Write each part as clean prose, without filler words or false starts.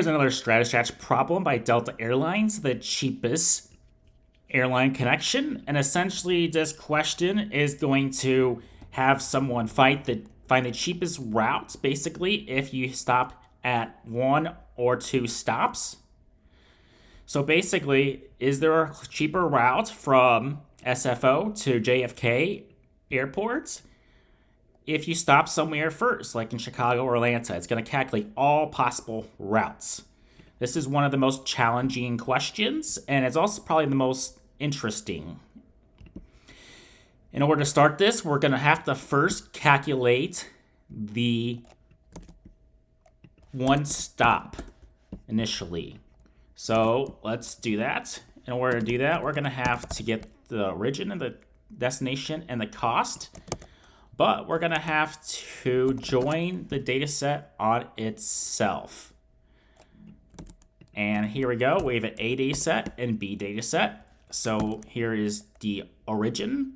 Here's another StrataScratch problem by Delta Airlines, the cheapest airline connection. And essentially, this question is going to have someone find the cheapest route, basically, if you stop at 1 or 2 stops. So basically, is there a cheaper route from SFO to JFK airports? If you stop somewhere first, like in Chicago or Atlanta, it's going to calculate all possible routes. This is one of the most challenging questions, and it's also probably the most interesting. In order to start this, we're going to have to first calculate the one stop initially. So let's do that. In order to do that, we're going to have to get the origin and the destination and the cost. But we're going to have to join the data set on itself. And here we go. We have an A data set and B data set. So here is the origin.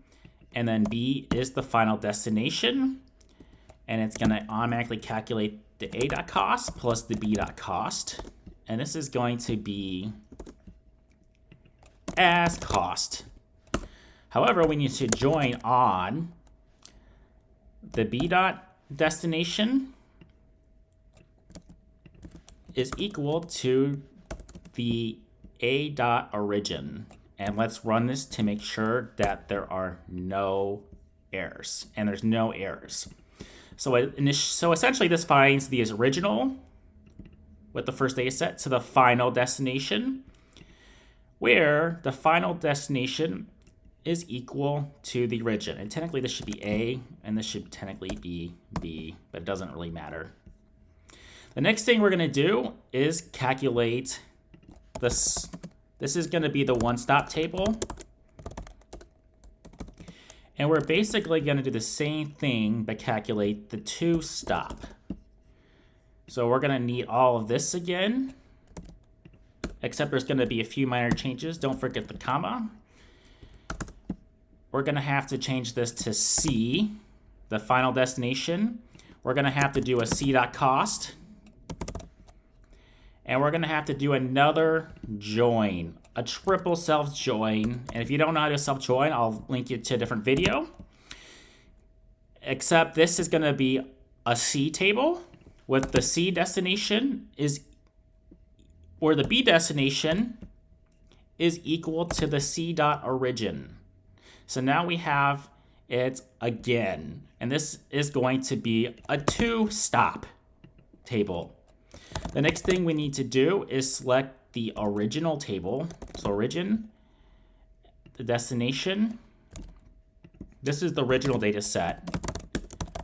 And then B is the final destination. And it's going to automatically calculate the A.cost plus the B.cost. And this is going to be as cost. However, we need to join on the B dot destination is equal to the A dot origin. And let's run this to make sure that there are no errors. And there's no errors. So essentially this finds the original with the first data set to the final destination, where the final destination is equal to the origin. And technically this should be A, and this should technically be B, but it doesn't really matter. The next thing we're gonna do is calculate this. This is gonna be the one-stop table. And we're basically gonna do the same thing, but calculate the two-stop. So we're gonna need all of this again, except there's gonna be a few minor changes. Don't forget the comma. We're going to have to change this to C, the final destination. We're going to have to do a C.cost. And we're going to have to do another join, a triple self-join. And if you don't know how to self-join, I'll link you to a different video. Except this is going to be a C table with the C destination or the B destination is equal to the C.origin. So now we have it again, and this is going to be a two-stop table. The next thing we need to do is select the original table. So origin, the destination. This is the original data set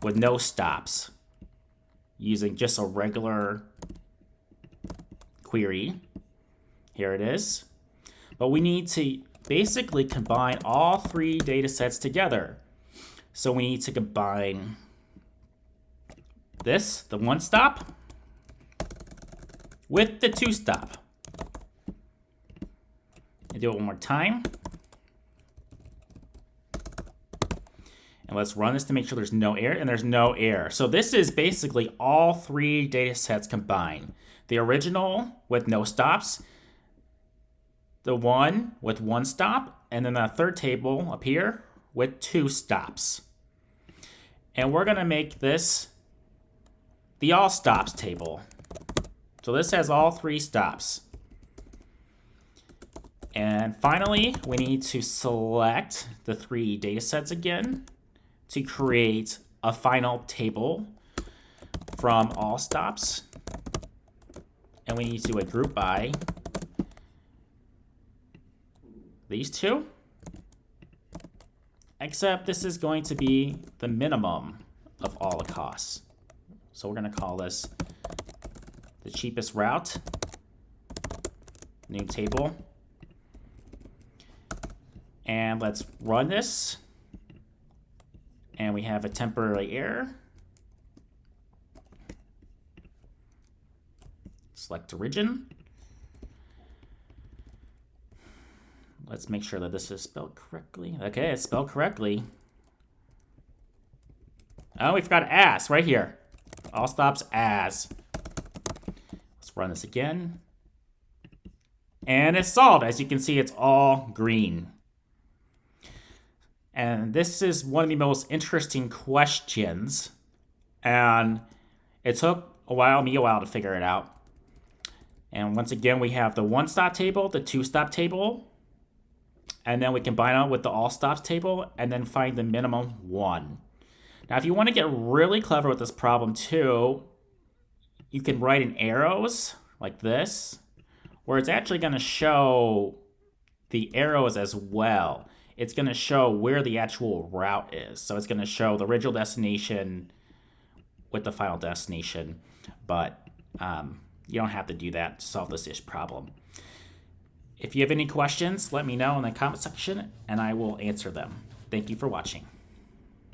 with no stops, using just a regular query. Here it is. But we need to basically combine all three data sets together. So we need to combine this, the one stop, with the two stop. And do it one more time. And let's run this to make sure there's no error, and there's no error. So this is basically all three data sets combined. The original with no stops, the one with one stop, and then the third table up here with two stops. And we're gonna make this the all stops table. So this has all three stops. And finally, we need to select the three data sets again to create a final table from all stops. And we need to do a group by these two, except this is going to be the minimum of all the costs. So we're going to call this the cheapest route, new table. And let's run this. And we have a temporary error. Select origin. Let's make sure that this is spelled correctly. Okay, it's spelled correctly. Oh, we forgot as right here. All stops as. Let's run this again. And it's solved. As you can see, it's all green. And this is one of the most interesting questions. And it took me a while to figure it out. And once again, we have the one stop table, the two stop table, and then we combine it with the all stops table and then find the minimum one. Now, if you want to get really clever with this problem too, you can write in arrows like this, where it's actually going to show the arrows as well. It's going to show where the actual route is. So it's going to show the original destination with the final destination, but you don't have to do that to solve this ish problem. If you have any questions, let me know in the comment section and I will answer them. Thank you for watching.